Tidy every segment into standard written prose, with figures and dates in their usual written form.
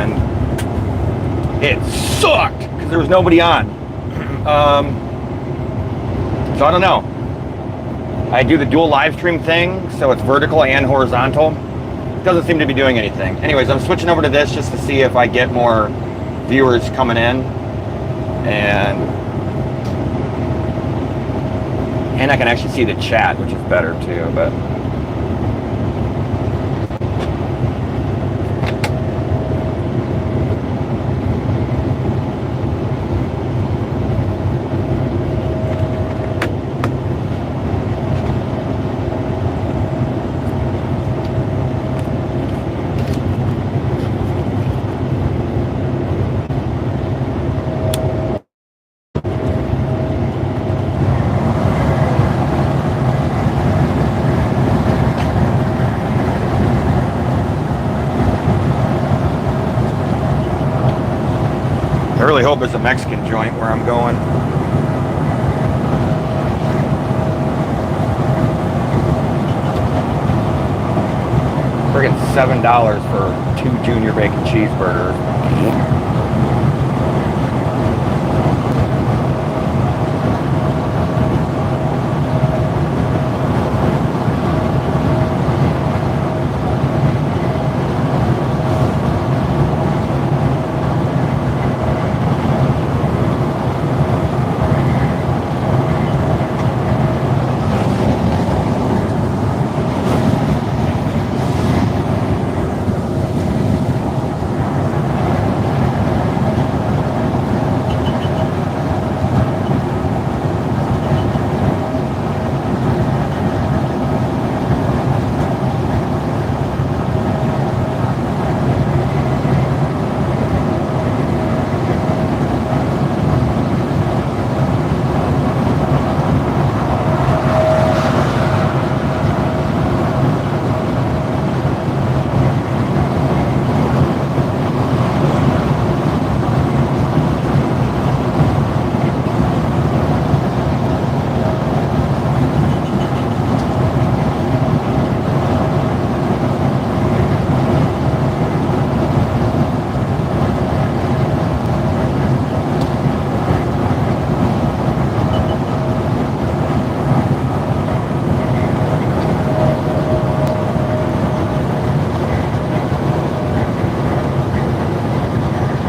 and it sucked because there was nobody on. So I don't know. I do the dual live stream thing, so it's vertical and horizontal. It doesn't seem to be doing anything. Anyways, I'm switching over to this just to see if I get more viewers coming in, and I can actually see the chat, which is better too. But I really hope it's a Mexican joint where I'm going. Friggin' $7 for 2 junior bacon cheeseburgers.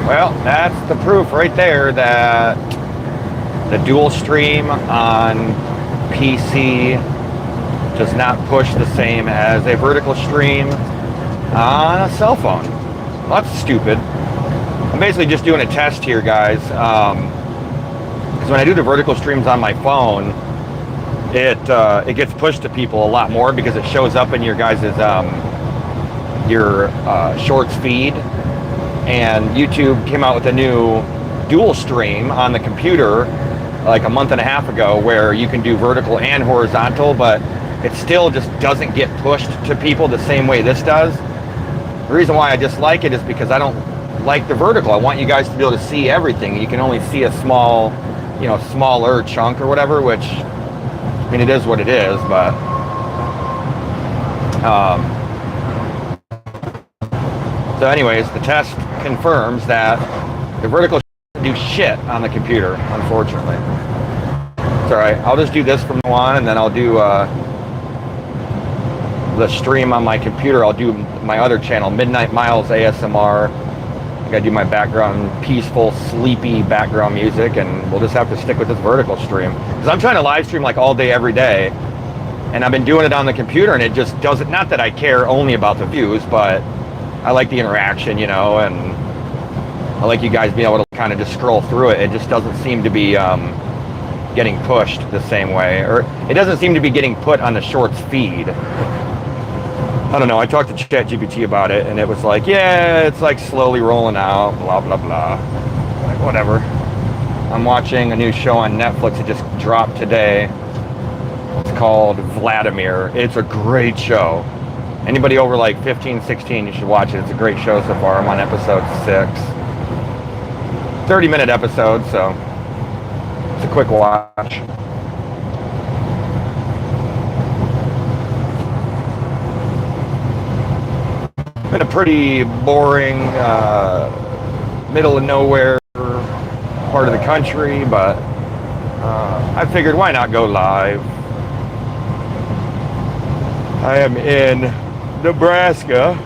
Well, that's the proof right there that the dual stream on PC does not push the same as a vertical stream on a cell phone. Well, that's stupid. I'm basically just doing a test here, guys. Because when I do the vertical streams on my phone, it gets pushed to people a lot more because it shows up in your guys' shorts feed. And YouTube came out with a new dual stream on the computer like a month and a half ago where you can do vertical and horizontal, but it still just doesn't get pushed to people the same way this does. The reason why I dislike it is because I don't like the vertical. I want you guys to be able to see everything. You can only see a small, smaller chunk or whatever, which, I mean, it is what it is, but so anyways, the test confirms that the vertical do shit on the computer, unfortunately. It's all right. I'll just do this from now on, and then I'll do the stream on my computer. I'll do my other channel, Midnight Miles ASMR. I gotta do my background, peaceful, sleepy background music, and we'll just have to stick with this vertical stream. Because I'm trying to live stream like all day, every day, and I've been doing it on the computer, and it just doesn't, not that I care only about the views, but I like the interaction, and I like you guys being able to kind of just scroll through it. It just doesn't seem to be getting pushed the same way, or it doesn't seem to be getting put on the shorts feed. I don't know. I talked to ChatGPT about it, and it was like, yeah, it's like slowly rolling out, blah, blah, blah. Like, whatever. I'm watching a new show on Netflix. It just dropped today. It's called Vladimir. It's a great show. Anybody over like 15, 16, you should watch it. It's a great show so far. I'm on episode 6. 30-minute episode, so it's a quick watch. in a pretty boring, middle of nowhere part of the country, but I figured why not go live. I am in Nebraska,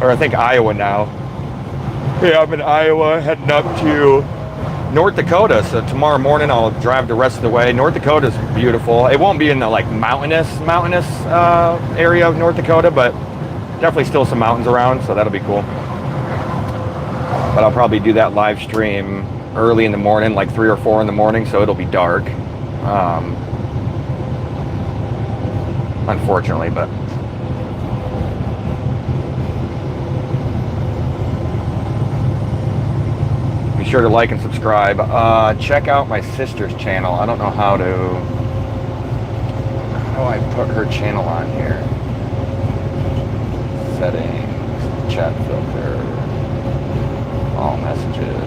or I think Iowa now. Yeah, I'm in Iowa, heading up to North Dakota. So tomorrow morning I'll drive the rest of the way. North Dakota's beautiful. It won't be in the like mountainous area of North Dakota, but definitely still some mountains around, so that'll be cool. But I'll probably do that live stream early in the morning, like 3 or 4 in the morning, so it'll be dark. Unfortunately, but be sure to like and subscribe. Check out my sister's channel. I don't know how I put her channel on here. Settings, chat filter, all messages.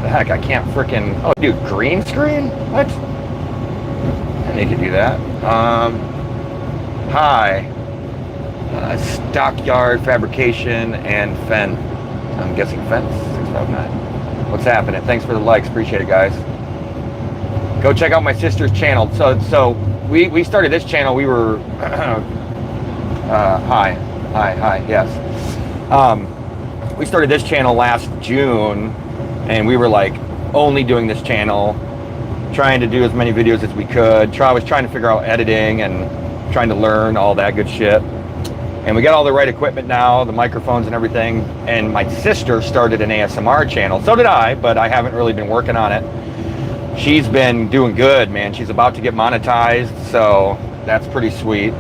The heck, I can't freaking, oh dude, green screen? What? I need to do that. Hi. Stockyard fabrication and fence. I'm guessing fence, 659. What's happening? Thanks for the likes, appreciate it guys. Go check out my sister's channel. So we started this channel, we were, hi, yes. We started this channel last June, and we were like only doing this channel, trying to do as many videos as we could. I was trying to figure out editing and trying to learn all that good shit. And we got all the right equipment now, the microphones and everything. And my sister started an ASMR channel. So did I, but I haven't really been working on it. She's been doing good, man. She's about to get monetized, so that's pretty sweet.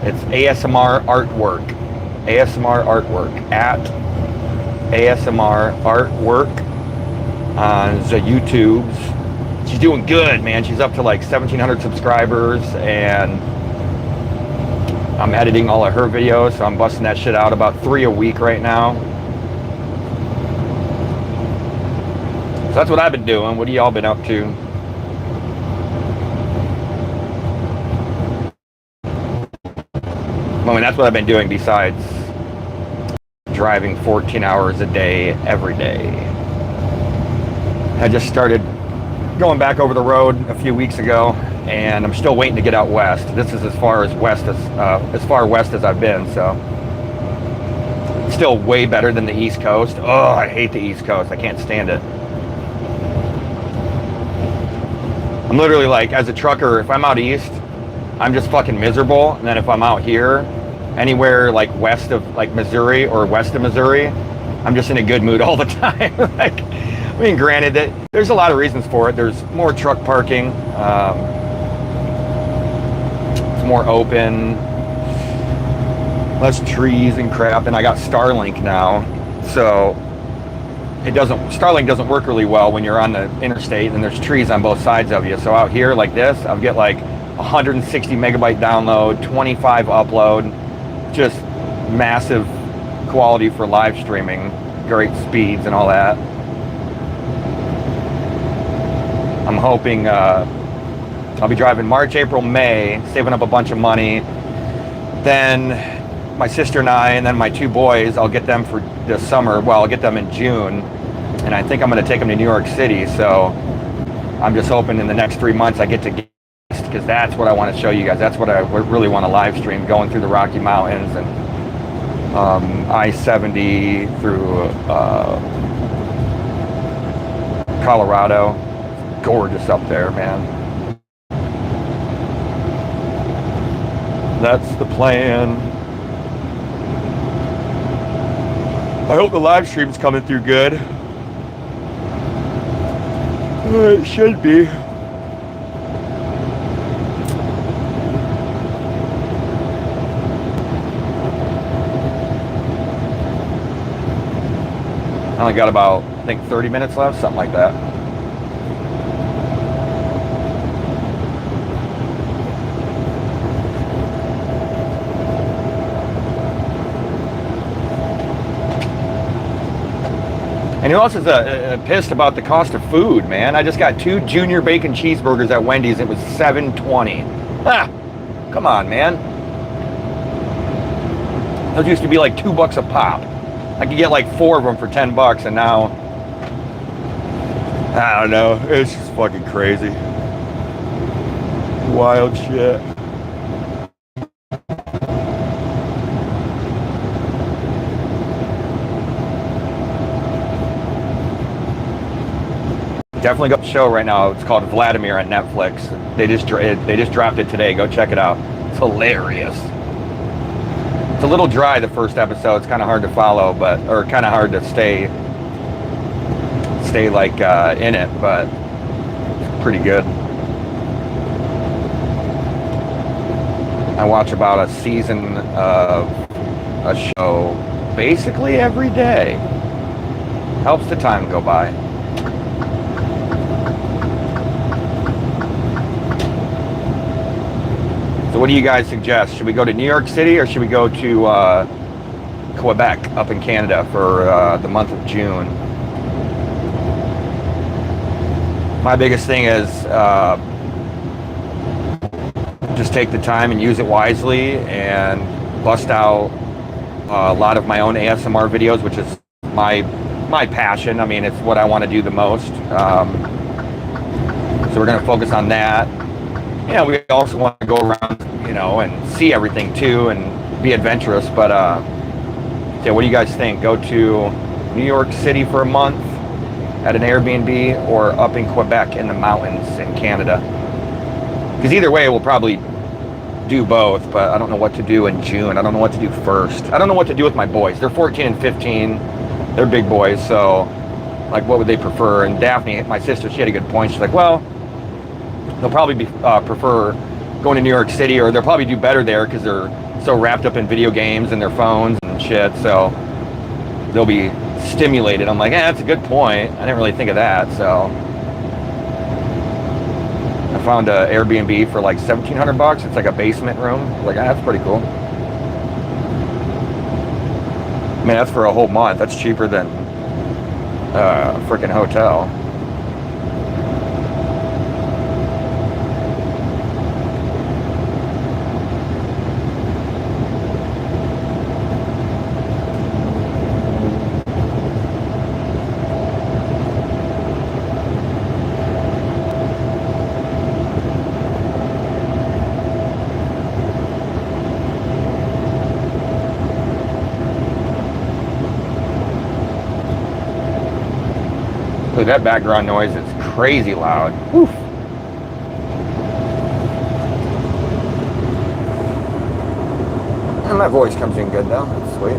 It's ASMR Artwork. ASMR Artwork at ASMR Artwork on the YouTubes. She's doing good, man. She's up to like 1,700 subscribers, and I'm editing all of her videos, so I'm busting that shit out about 3 a week right now. So that's what I've been doing. What have y'all been up to? I mean, that's what I've been doing besides driving 14 hours a day, every day. I just started going back over the road a few weeks ago, and I'm still waiting to get out west. This is as far west as I've been, so still way better than the East Coast. Oh, I hate the East Coast. I can't stand it. I'm literally like, as a trucker, if I'm out east, I'm just fucking miserable. And then if I'm out here, anywhere like west of like Missouri or west of Missouri, I'm just in a good mood all the time. Like, I mean, granted that there's a lot of reasons for it. There's more truck parking. It's more open, less trees and crap. And I got Starlink now, so Starlink doesn't work really well when you're on the interstate and there's trees on both sides of you. So out here like this, I'll get like 160 megabyte download, 25 upload, just massive quality for live streaming, great speeds and all that. I'm hoping I'll be driving March, April, May, saving up a bunch of money. Then my sister and I, and then my 2 boys, I'll get them for the summer. Well, I'll get them in June, and I think I'm going to take them to New York City. So I'm just hoping in the next 3 months I get to guest, because that's what I want to show you guys. That's what I really want to live stream, going through the Rocky Mountains and I-70 through Colorado. Gorgeous up there, man. That's the plan. I hope the live stream's coming through good. It should be. I only got about, I think, 30 minutes left, something like that. And who else is pissed about the cost of food, man? I just got 2 junior bacon cheeseburgers at Wendy's. It was $7.20. Ah, Come on, man. Those used to be like $2 a pop. I could get like 4 of them for $10, and now, I don't know. It's just fucking crazy. Wild shit. Definitely got the show right now. It's called Vladimir on Netflix. They just dropped it today. Go check it out. It's hilarious. It's a little dry, the first episode. It's kind of hard to follow, or kind of hard to stay like in it, but it's pretty good. I watch about a season of a show basically every day. Helps the time go by. So what do you guys suggest? Should we go to New York City or should we go to Quebec up in Canada for the month of June? My biggest thing is just take the time and use it wisely and bust out a lot of my own ASMR videos, which is my passion. I mean, it's what I want to do the most. So we're going to focus on that. Yeah, we also want to go around, and see everything too and be adventurous. But yeah, what do you guys think? Go to New York City for a month at an Airbnb or up in Quebec in the mountains in Canada? Because either way, we'll probably do both, but I don't know what to do in June. I don't know what to do first. I don't know what to do with my boys. They're 14 and 15. They're big boys, so like what would they prefer? And Daphne, my sister, she had a good point. She's like, well, they'll probably prefer going to New York City, or they'll probably do better there because they're so wrapped up in video games and their phones and shit, so they'll be stimulated. I'm like, that's a good point. I didn't really think of that. So I found an Airbnb for like $1,700. It's like a basement room. Like, that's pretty cool. I mean, that's for a whole month. That's cheaper than a freaking hotel. Look, that background noise is crazy loud. Oof. And my voice comes in good though. That's sweet.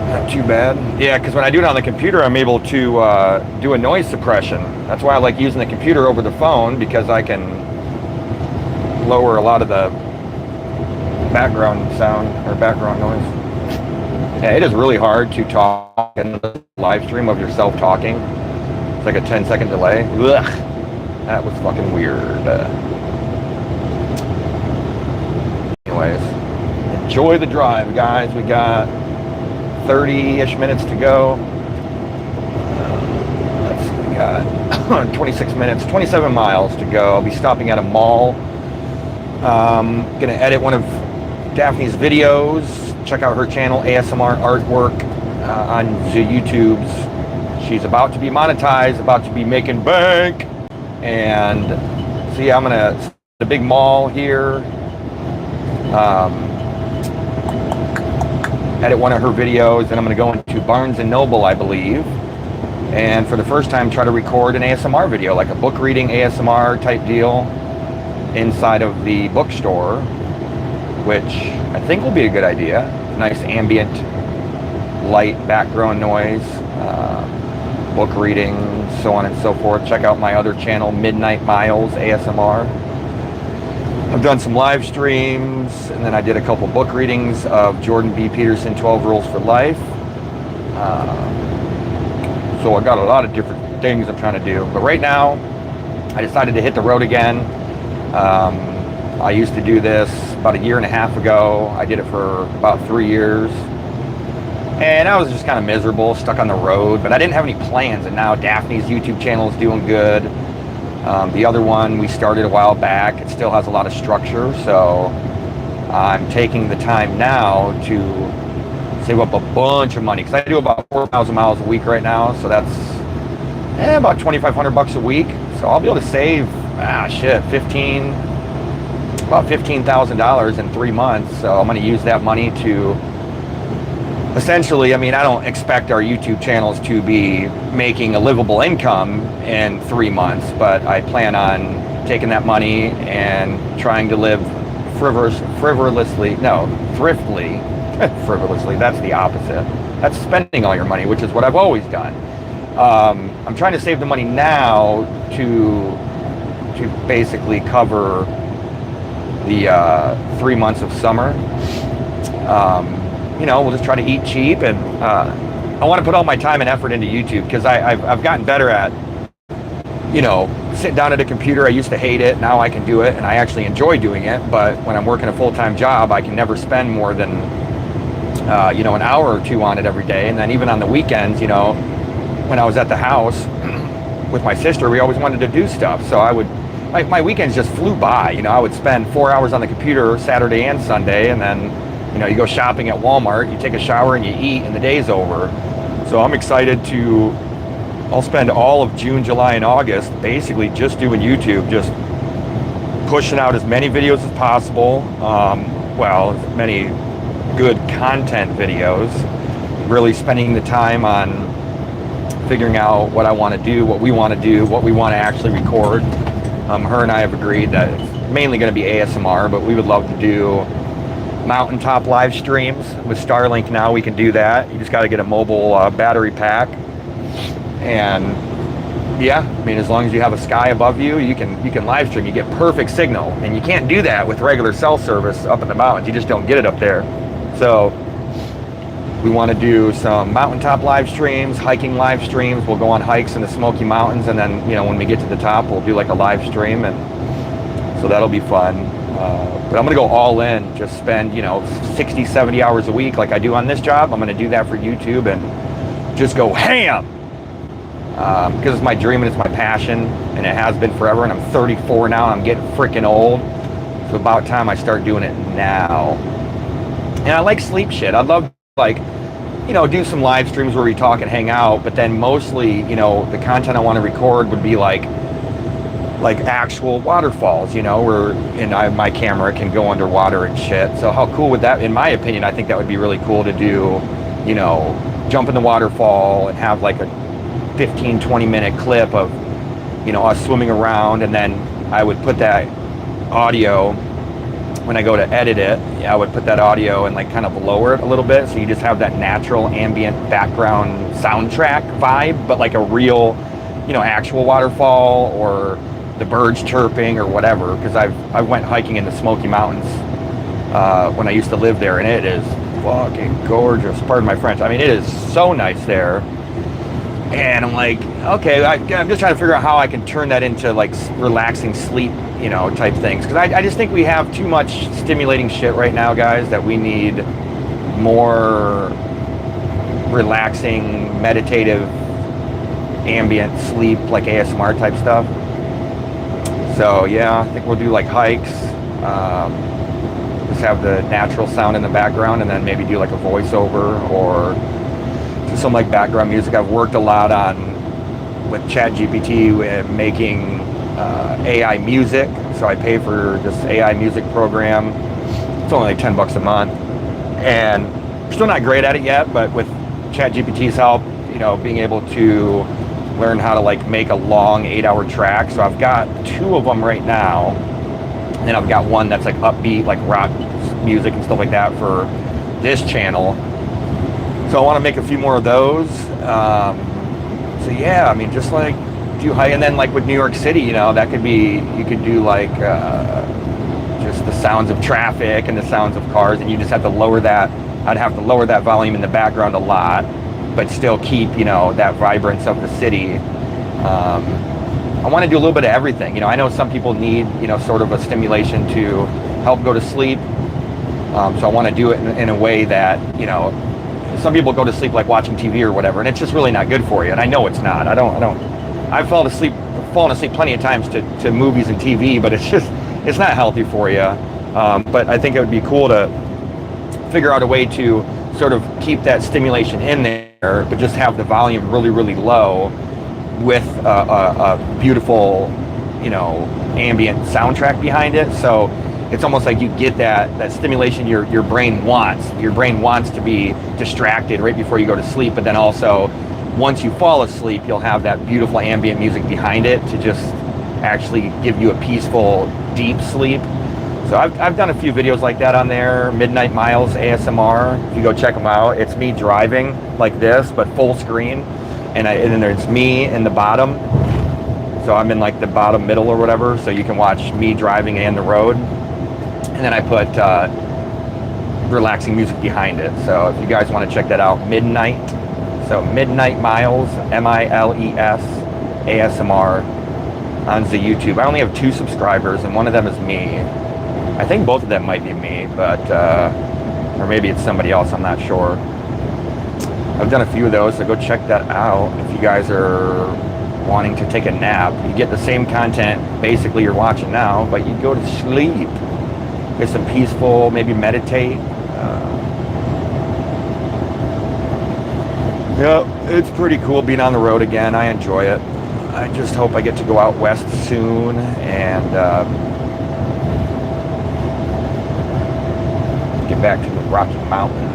Not too bad. Yeah, because when I do it on the computer, I'm able to do a noise suppression. That's why I like using the computer over the phone, because I can lower a lot of the background sound or background noise. Yeah, it is really hard to talk in the live stream of yourself talking. It's like a 10-second delay. Ugh, that was fucking weird. Anyways, enjoy the drive, guys. We got 30-ish minutes to go. Let's see, we got 26 minutes, 27 miles to go. I'll be stopping at a mall. Gonna edit one of Daphne's videos. Check out her channel, ASMR Artwork, on the YouTubes. She's about to be monetized, about to be making bank. And so yeah, I'm gonna the big mall here. Edit one of her videos, and I'm gonna go into Barnes and Noble, I believe. And for the first time, try to record an ASMR video, like a book reading ASMR type deal inside of the bookstore, which I think will be a good idea. Nice ambient light background noise, book reading, so on and so forth. Check out my other channel, Midnight Miles ASMR. I've done some live streams, and then I did a couple book readings of Jordan B. Peterson, 12 Rules for Life. So I got a lot of different things I'm trying to do. But right now, I decided to hit the road again. I used to do this about 1.5 years ago. I did it for about 3 years. And I was just kind of miserable, stuck on the road, but I didn't have any plans. And now Daphne's YouTube channel is doing good. The other one we started a while back. It still has a lot of structure, so I'm taking the time now to save up a bunch of money, because I do about 4,000 miles a week right now, so that's about 2,500 bucks a week. So I'll be able to save about $15,000 in 3 months. So I'm going to use that money to essentially, I mean, I don't expect our YouTube channels to be making a livable income in 3 months, but I plan on taking that money and trying to live thriftily. Frivolously, that's the opposite. That's spending all your money, which is what I've always done. I'm trying to save the money now to basically cover the 3 months of summer. We'll just try to eat cheap, and I want to put all my time and effort into YouTube, because I've gotten better at, sitting down at a computer. I used to hate it. Now I can do it, and I actually enjoy doing it. But when I'm working a full-time job, I can never spend more than, an hour or two on it every day. And then even on the weekends, when I was at the house with my sister, we always wanted to do stuff. So my weekends just flew by. I would spend 4 hours on the computer Saturday and Sunday, and then, you go shopping at Walmart, you take a shower and you eat, and the day's over. So I'm excited I'll spend all of June, July, and August basically just doing YouTube, just pushing out as many videos as possible. As many good content videos, really spending the time on figuring out what I want to do, what we want to do, what we want to actually record. Her and I have agreed that it's mainly going to be ASMR, but we would love to do mountaintop live streams. With Starlink now, we can do that. You just got to get a mobile battery pack, and as long as you have a sky above you, you can live stream. You get perfect signal, and you can't do that with regular cell service up in the mountains. You just don't get it up there. So we want to do some mountaintop live streams, hiking live streams. We'll go on hikes in the Smoky Mountains, and then when we get to the top, we'll do like a live stream, and so that'll be fun. But I'm going to go all in, just spend 60, 70 hours a week like I do on this job. I'm going to do that for YouTube and just go ham, because it's my dream and it's my passion, and it has been forever. And I'm 34 now, and I'm getting freaking old. It's about time I start doing it now. And I like sleep shit. I'd love to do some live streams where we talk and hang out, but then mostly, the content I want to record would be like actual waterfalls, where my camera can go underwater and shit. So how cool would that, in my opinion, I think that would be really cool to do, jump in the waterfall and have like a 15-20 minute clip of, us swimming around, and then I would put that audio, when I go to edit it, I would put that audio and kind of lower it a little bit, so you just have that natural ambient background soundtrack vibe, but like a real, actual waterfall, or the birds chirping or whatever, because I went hiking in the Smoky Mountains when I used to live there, and it is fucking gorgeous. Pardon my French. I mean, it is so nice there. And I'm like, okay, I'm just trying to figure out how I can turn that into relaxing sleep, type things. Because I just think we have too much stimulating shit right now, guys, that we need more relaxing, meditative, ambient sleep, like ASMR type stuff. So yeah, I think we'll do hikes, just have the natural sound in the background, and then maybe do a voiceover or do some background music. I've worked a lot with ChatGPT making AI music, so I pay for this AI music program. It's only $10 a month, and I'm still not great at it yet, but with ChatGPT's help, being able to learn how to make a long 8-hour track. So I've got 2 of them right now, and then I've got one that's upbeat, rock music and stuff like that for this channel. So I want to make a few more of those. So yeah, I mean, just do high, and then with New York City, that could be, you could do just the sounds of traffic and the sounds of cars, and you just have to lower that. I'd have to lower that volume in the background a lot, but still keep, that vibrance of the city. I want to do a little bit of everything. I know some people need, sort of a stimulation to help go to sleep. So I want to do it in a way that, some people go to sleep like watching TV or whatever, and it's just really not good for you. And I know it's not. I've fallen asleep plenty of times to movies and TV, but it's not healthy for you. But I think it would be cool to figure out a way to sort of keep that stimulation in there, but just have the volume really, really low with a beautiful, ambient soundtrack behind it. So it's almost like you get that stimulation your brain wants. Your brain wants to be distracted right before you go to sleep, but then also once you fall asleep, you'll have that beautiful ambient music behind it to just actually give you a peaceful, deep sleep. So I've done a few videos like that on there. Midnight Miles ASMR. If you go check them out, it's me driving like this, but full screen, and then there's me in the bottom. So I'm in like the bottom middle or whatever. So you can watch me driving and the road, and then I put relaxing music behind it. So if you guys want to check that out, Midnight. So Midnight Miles, MILES ASMR on the YouTube. I only have 2 subscribers, and one of them is me. I think both of them might be me, but or maybe it's somebody else, I'm not sure. I've done a few of those, so go check that out if you guys are wanting to take a nap. You get the same content basically you're watching now, but you go to sleep. Get some peaceful, maybe meditate. Yeah, it's pretty cool being on the road again. I enjoy it. I just hope I get to go out west soon and get back to the Rocky Mountains.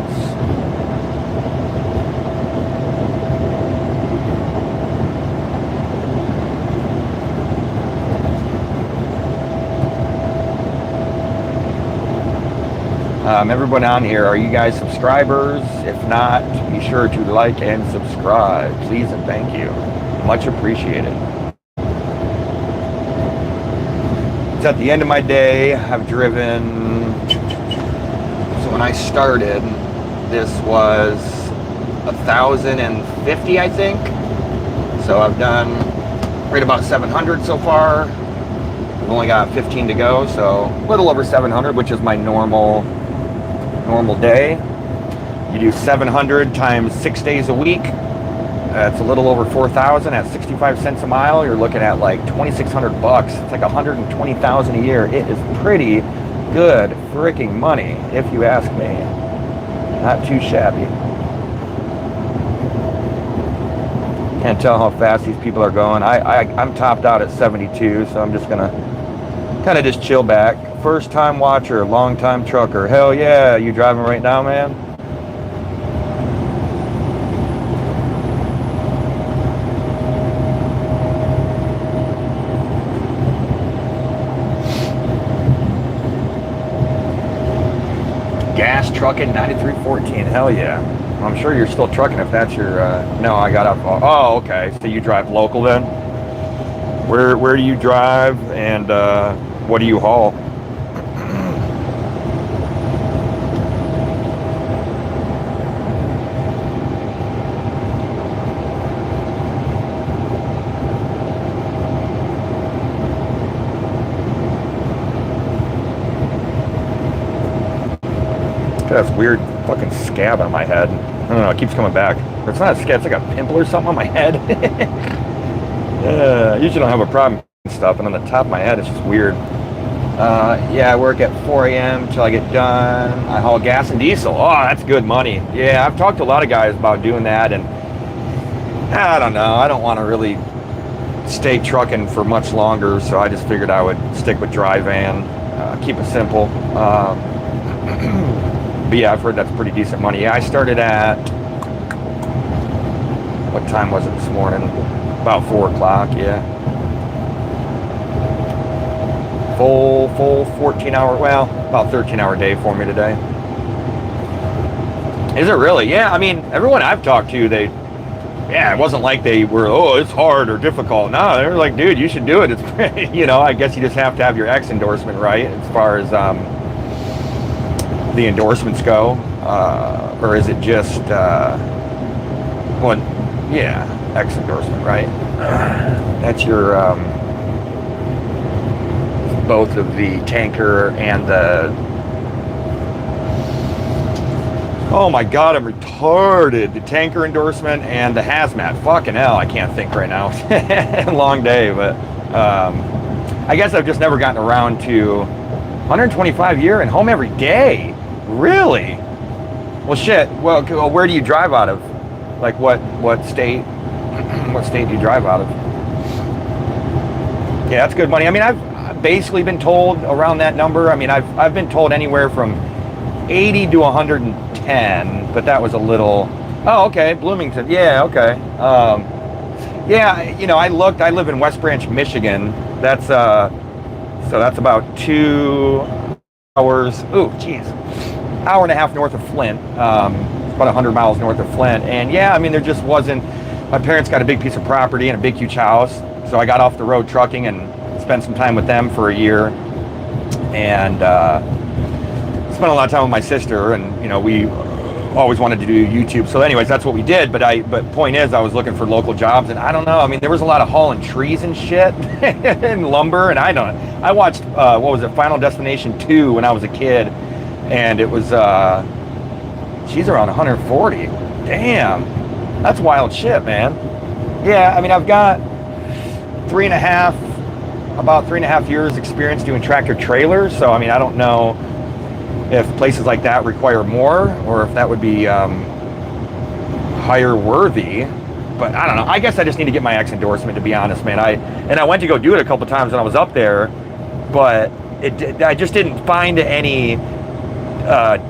Everyone on here, are you guys subscribers? If not, be sure to like and subscribe, please and thank you. Much appreciated. It's at the end of my day. I've driven, so when I started, this was 1,050, I think. So I've done right about 700 so far. I've only got 15 to go, so a little over 700, which is my normal day. You do 700 times 6 days a week. That's a little over 4,000 at 65 cents a mile. You're looking at like 2,600 bucks. It's like 120,000 a year. It is pretty good freaking money, if you ask me. Not too shabby. Can't tell how fast these people are going. I'm topped out at 72, so I'm just gonna kind of just chill back. First time watcher, long time trucker. Hell yeah, you driving right now, man? Gas trucking 9314. Hell yeah. I'm sure you're still trucking if that's your no, I got up. Oh, okay. So you drive local then? Where do you drive and what do you haul? That's weird fucking scab on my head. I don't know, it keeps coming back. It's not a scab, it's like a pimple or something on my head. I usually don't have a problem with stuff, and on the top of my head, it's just weird. Yeah, I work at 4 a.m. till I get done. I haul gas and diesel. Oh, that's good money. Yeah, I've talked to a lot of guys about doing that, and I don't know. I don't want to really stay trucking for much longer, so I just figured I would stick with dry van, keep it simple. But yeah, I've heard that's pretty decent money. Yeah, I started at, what time was it this morning? About 4 o'clock, yeah. Full 14-hour, well, about 13-hour day for me today. Is it really? Yeah, I mean, everyone I've talked to, yeah, it wasn't like they were, oh, it's hard or difficult. No, they were like, dude, you should do it. It's, I guess you just have to have your X endorsement right as far as the endorsements go, or is it just one? Yeah, X endorsement, right? That's your both of the tanker and the Oh my God, I'm retarded. The tanker endorsement and the hazmat. Fucking hell, I can't think right now. Long day, but I guess I've just never gotten around to 125 year and home every day. Really? Well, shit. Well, where do you drive out of? Like what state? What state do you drive out of? Yeah, that's good money. I mean, I've basically been told around that number. I mean, I've been told anywhere from 80 to 110, but that was a little. Oh, okay, Bloomington. Yeah, okay. Yeah, you know, I looked. I live in West Branch, Michigan. That's so that's about 2 hours. Ooh, geez, hour and a half north of Flint. About 100 miles north of Flint. And yeah, I mean, there just wasn't. My parents got a big piece of property and a big, huge house, so I got off the road trucking and spent some time with them for a year, and spent a lot of time with my sister. And you know, we always wanted to do YouTube. So, anyways, that's what we did. But point is, I was looking for local jobs, and I don't know. I mean, there was a lot of hauling trees and shit and lumber, and I watched what was it, Final Destination 2 when I was a kid, and it was she's around 140. Damn, that's wild shit, man. Yeah, I mean, I've got about 3.5 years experience doing tractor trailers. So, I mean, I don't know if places like that require more or if that would be hire worthy. But I don't know. I guess I just need to get my X endorsement, to be honest, man. I went to go do it a couple times when I was up there, but I just didn't find any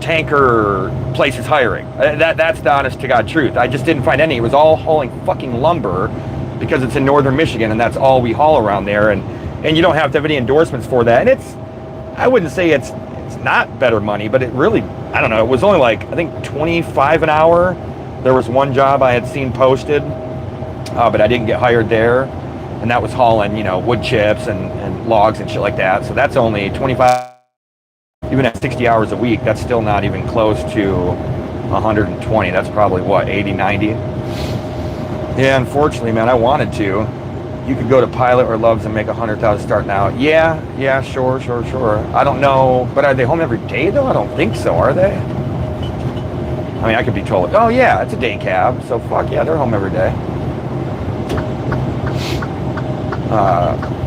tanker places hiring. That's the honest to God truth. I just didn't find any. It was all hauling fucking lumber because it's in northern Michigan and that's all we haul around there, and you don't have to have any endorsements for that. And I wouldn't say it's not better money, but it really, I don't know, it was only like, I think 25 an hour. There was one job I had seen posted, but I didn't get hired there, and that was hauling, you know, wood chips and logs and shit like that. So that's only 25. Even at 60 hours a week, that's still not even close to 120. That's probably what, 80, 90? Yeah, unfortunately, man, I wanted to. You could go to Pilot or Loves and make 100,000 starting out. Yeah, sure. I don't know, but are they home every day though? I don't think so, are they? I mean, I could be told, oh yeah, it's a day cab, so fuck yeah, they're home every day.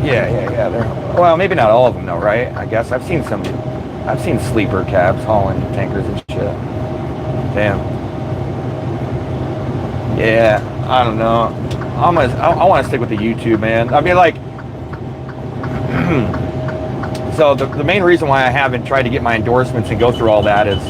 Yeah. Well, maybe not all of them though, right? I guess I've seen sleeper cabs hauling tankers and shit. Damn. Yeah, I don't know. I want to stick with the YouTube, man. I mean, like, so the main reason why I haven't tried to get my endorsements and go through all that is,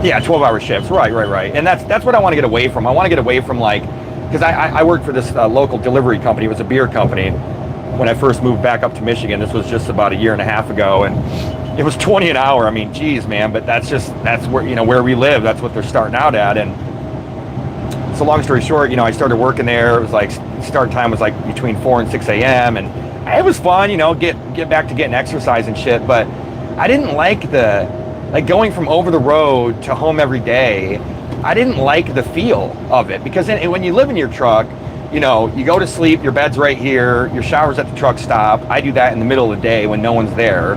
yeah, 12-hour shifts, right. And that's what I want to get away from. I want to get away from, like, because I worked for this local delivery company. It was a beer company when I first moved back up to Michigan. This was just about a year and a half ago, and it was 20 an hour. I mean, geez, man, but that's where, you know, where we live. That's what they're starting out at. And so long story short, you know, I started working there. It was like, start time was like between 4 and 6 a.m. And it was fun, you know, get back to getting exercise and shit. But I didn't like going from over the road to home every day. I didn't like the feel of it, because when you live in your truck, you know, you go to sleep, your bed's right here, your shower's at the truck stop. I do that in the middle of the day when no one's there.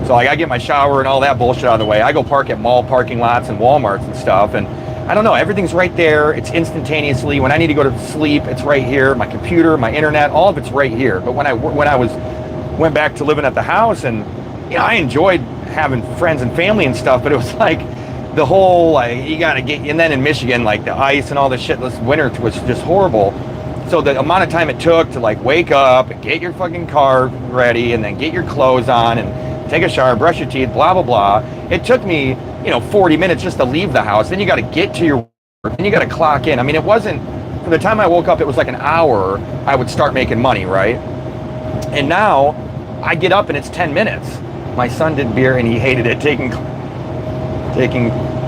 So like, I get my shower and all that bullshit out of the way. I go park at mall parking lots and Walmarts and stuff, and I don't know, everything's right there. It's instantaneously. When I need to go to sleep, it's right here. My computer, my internet, all of it's right here. But when I went back to living at the house, and you know, I enjoyed having friends and family and stuff, but it was like the whole, like, you gotta get, and then in Michigan, like the ice and all this shit, this winter was just horrible. So the amount of time it took to like wake up and get your fucking car ready and then get your clothes on and take a shower, brush your teeth, blah, blah, blah. It took me, you know, 40 minutes just to leave the house. Then you got to get to your work, then you got to clock in. I mean, it wasn't, from the time I woke up, it was like an hour, I would start making money, right? And now I get up and it's 10 minutes. My son did beer and he hated it, taking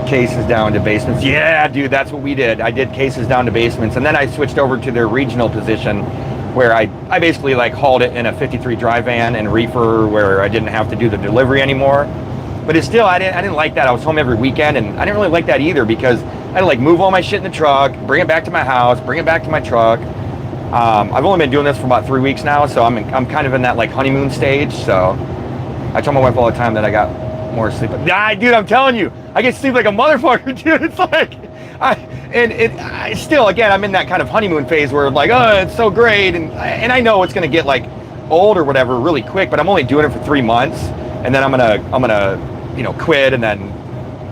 cases down to basements. Yeah, dude, that's what we did. I did cases down to basements, and then I switched over to their regional position where I basically like hauled it in a 53 dry van and reefer, where I didn't have to do the delivery anymore. But it's still, I didn't like that. I was home every weekend, and I didn't really like that either, because I had to like move all my shit in the truck, bring it back to my house, bring it back to my truck. I've only been doing this for about 3 weeks now, so I'm kind of in that like honeymoon stage. So I tell my wife all the time that I got more sleep. Dude, I'm telling you, I get sleep like a motherfucker, dude. It's like, I still, again, I'm in that kind of honeymoon phase where like, oh, it's so great, and I know it's gonna get like old or whatever really quick, but I'm only doing it for 3 months, and then I'm gonna, you know, quit and then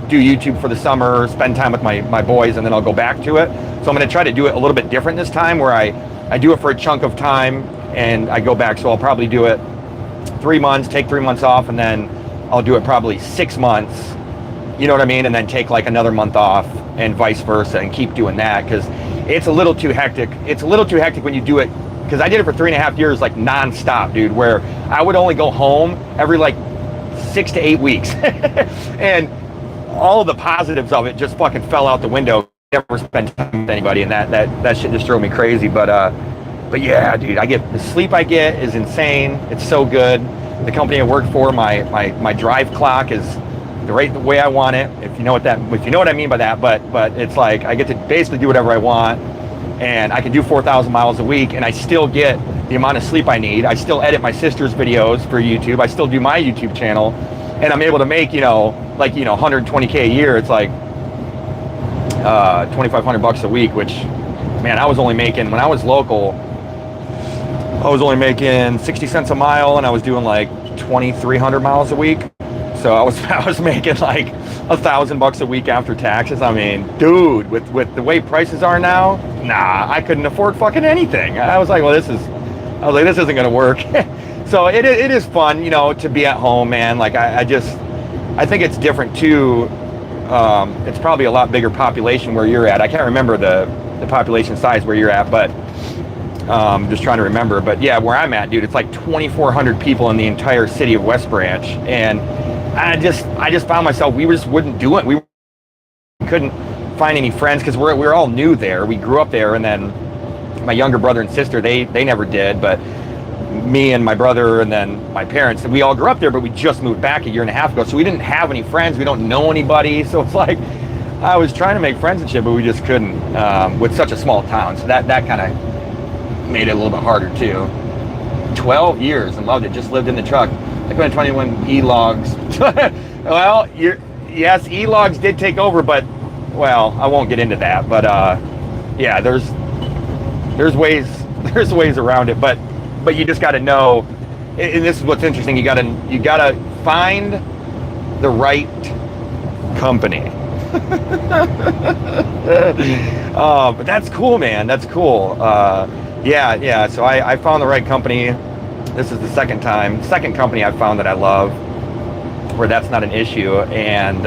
do YouTube for the summer, spend time with my boys, and then I'll go back to it. So I'm gonna try to do it a little bit different this time, where I do it for a chunk of time and I go back. So I'll probably do it 3 months, take 3 months off, and then I'll do it probably 6 months, you know what I mean? And then take like another month off and vice versa, and keep doing that, because it's a little too hectic. It's a little too hectic when you do it, because I did it for 3.5 years, like nonstop, dude, where I would only go home every like 6 to 8 weeks. And all of the positives of it just fucking fell out the window. Never spent time with anybody, and that shit just drove me crazy. But yeah, dude, the sleep I get is insane. It's so good. The company I work for, my drive clock is the way I want it. If you know what I mean by that. But it's like I get to basically do whatever I want, and I can do 4,000 miles a week, and I still get the amount of sleep I need. I still edit my sister's videos for YouTube. I still do my YouTube channel, and I'm able to make, like 120K a year. It's like $2,500 a week, which, man, I was only making, when I was local, I was only making 60 cents a mile, and I was doing like 2,300 miles a week. So I was making like $1,000 a week after taxes. I mean, dude, with the way prices are now, nah, I couldn't afford fucking anything. I was like, this isn't gonna work. So it is fun, to be at home, man. Like I think it's different too. It's probably a lot bigger population where you're at. I can't remember the population size where you're at, but just trying to remember. But yeah, where I'm at, dude, it's like 2,400 people in the entire city of West Branch, and I just found myself, we just wouldn't do it. We couldn't find any friends, because we're all new there. We grew up there, and then my younger brother and sister, they never did, but me and my brother and then my parents, we all grew up there, but we just moved back a year and a half ago, so we didn't have any friends. We don't know anybody, so it's like I was trying to make friends and shit, but we just couldn't, with such a small town. So that kind of made it a little bit harder too. 12 years and loved it. Just lived in the truck. Like when 21 e-logs. Well, yes, e-logs did take over, but, well, I won't get into that. But yeah, there's ways around it, but you just got to know, and this is what's interesting. You got to find the right company. But that's cool, man. That's cool. Yeah. So I found the right company. This is the second company I've found that I love, where that's not an issue. And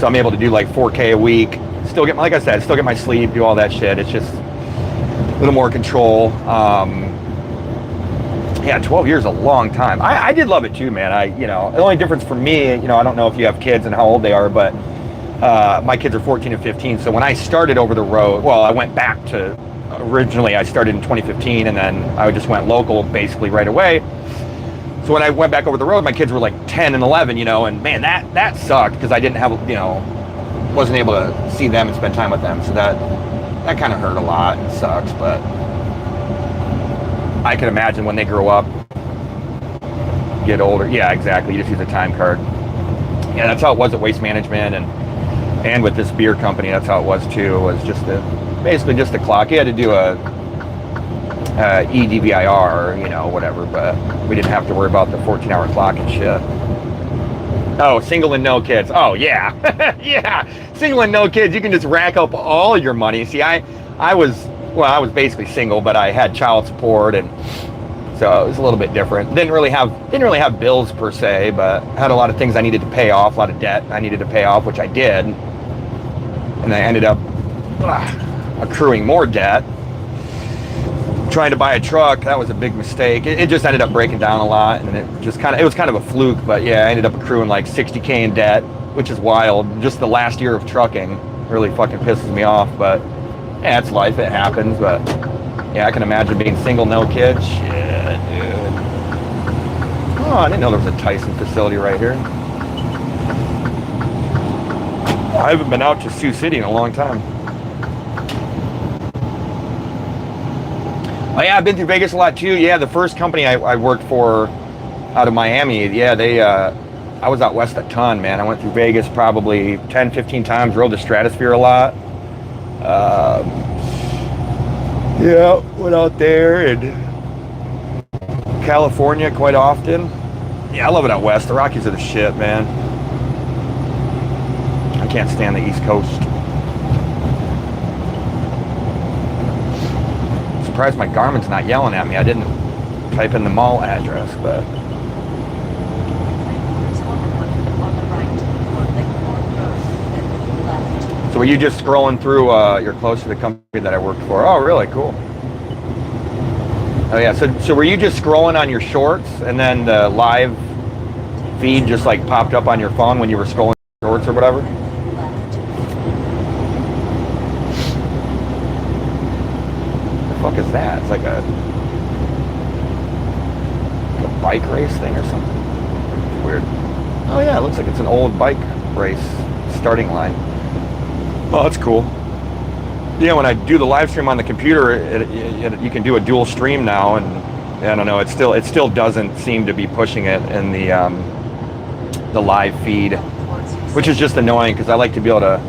so I'm able to do like 4K a week. Still get, like I said, still get my sleep, do all that shit. It's just a little more control. Yeah, 12 years is a long time. I did love it too, man. The only difference for me, I don't know if you have kids and how old they are, but my kids are 14 and 15. So when I started over the road, well, I went back to, originally I started in 2015, and then I just went local basically right away. So when I went back over the road, my kids were like 10 and 11, and man, that sucked, because I didn't have, wasn't able to see them and spend time with them. So that kind of hurt a lot. It sucks, but I can imagine when they grow up, get older. Yeah, exactly. You just use a time card. Yeah, that's how it was at Waste Management, and with this beer company, that's how it was too. It was basically just a clock. You had to do a EDVIR, whatever, but we didn't have to worry about the 14-hour clock and shit. Oh, single and no kids. Oh yeah, yeah. Single and no kids. You can just rack up all your money. See, I was basically single, but I had child support, and so it was a little bit different. Didn't really have bills per se, but had a lot of things I needed to pay off, a lot of debt I needed to pay off, which I did, and I ended up accruing more debt. Trying to buy a truck, that was a big mistake. It just ended up breaking down a lot, and it was kind of a fluke. But yeah, I ended up accruing like 60K in debt, which is wild. Just the last year of trucking really fucking pisses me off, but yeah, it's life, it happens. But yeah, I can imagine being single, no kids. Shit, dude. Oh, I didn't know there was a Tyson facility right here. I haven't been out to Sioux City in a long time. Oh yeah, I've been through Vegas a lot too. Yeah, the first company I worked for out of Miami, yeah, I was out west a ton, man. I went through Vegas probably 10, 15 times, rode the Stratosphere a lot. Yeah, went out there and California quite often. Yeah, I love it out west. The Rockies are the shit, man. I can't stand the East Coast. Surprised my Garmin's not yelling at me. I didn't type in the mall address, but so were you just scrolling through? You're close to the company that I worked for. Oh, really? Cool. Oh yeah. So were you just scrolling on your shorts, and then the live feed just like popped up on your phone when you were scrolling shorts or whatever? The fuck is that? It's like a bike race thing or something. It's weird. Oh yeah, it looks like it's an old bike race starting line. Oh, that's cool. Yeah, when I do the live stream on the computer, you can do a dual stream now, and I don't know. It still doesn't seem to be pushing it in the live feed, which is just annoying because I like to be able to.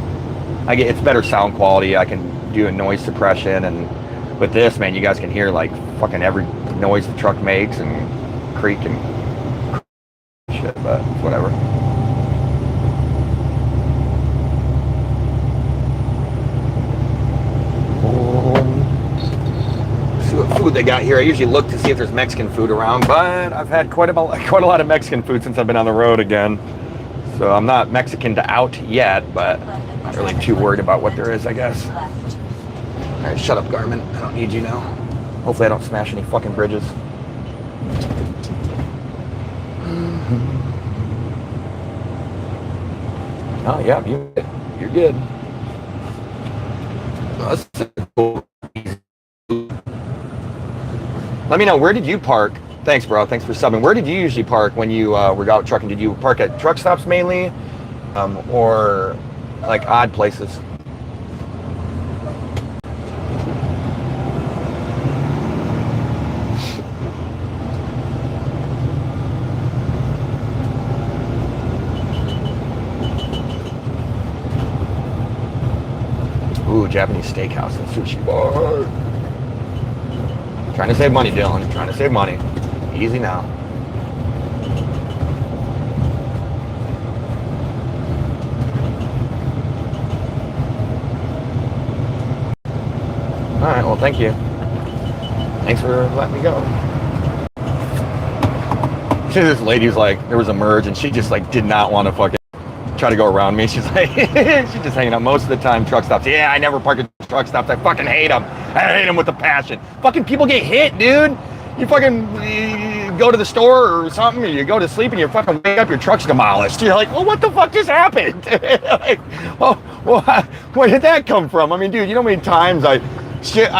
It's better sound quality. I can do a noise suppression, and with this, man, you guys can hear like fucking every noise the truck makes and creak and shit, but whatever. See what food they got here. I usually look to see if there's Mexican food around, but I've had quite a lot of Mexican food since I've been on the road again. So I'm not Mexican to out yet, but I'm not really too worried about what there is, I guess. All right, shut up, Garmin. I don't need you now. Hopefully I don't smash any fucking bridges. Oh yeah, you're good. Oh, that's cool. Let me know, where did you park? Thanks, bro. Thanks for subbing. Where did you usually park when you were out trucking? Did you park at truck stops mainly, or like odd places? Ooh, Japanese steakhouse and sushi bar. Trying to save money, Dylan. Trying to save money. Easy now. All right, well, thank you. Thanks for letting me go. This lady's like, there was a merge, and she just like did not want to fucking try to go around me. She's like, she's just hanging out most of the time. Truck stops. Yeah, I never park at truck stops. I fucking hate them. I hate them with a passion. Fucking people get hit, dude. You go to the store or something, or you go to sleep and you fucking wake up, your truck's demolished. You're like, well, what the fuck just happened? Like, well, where did that come from? I mean, dude, you know how many times I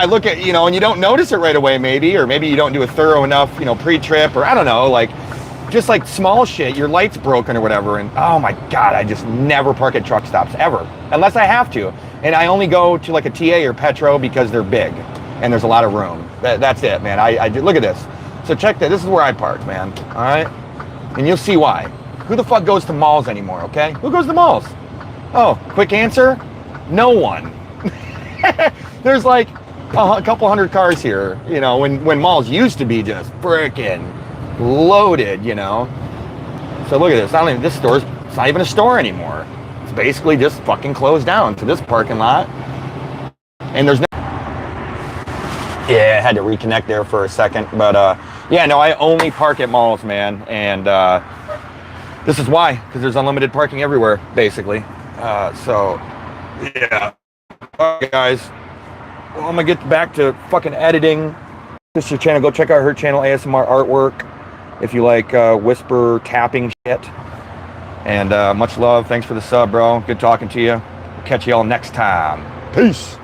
look at, and you don't notice it right away, maybe, or maybe you don't do a thorough enough, pre-trip, or I don't know, like, just like small shit, your light's broken or whatever, and oh my God, I just never park at truck stops, ever, unless I have to. And I only go to like a TA or Petro because they're big and there's a lot of room. That's it, man. I look at this. So check that. This is where I park, man. All right? And you'll see why. Who the fuck goes to malls anymore, okay? Who goes to malls? Oh, quick answer? No one. There's like a couple hundred cars here, when malls used to be just freaking loaded, So look at this. It's not even a store anymore. It's basically just fucking closed down to this parking lot. And there's no... Yeah, I had to reconnect there for a second. But yeah, no, I only park at malls, man. And this is why, because there's unlimited parking everywhere, basically. So, yeah. All right, guys. Well, I'm going to get back to fucking editing. This is your channel. Go check out her channel, ASMR Artwork, if you like whisper tapping shit. And much love. Thanks for the sub, bro. Good talking to you. Catch you all next time. Peace.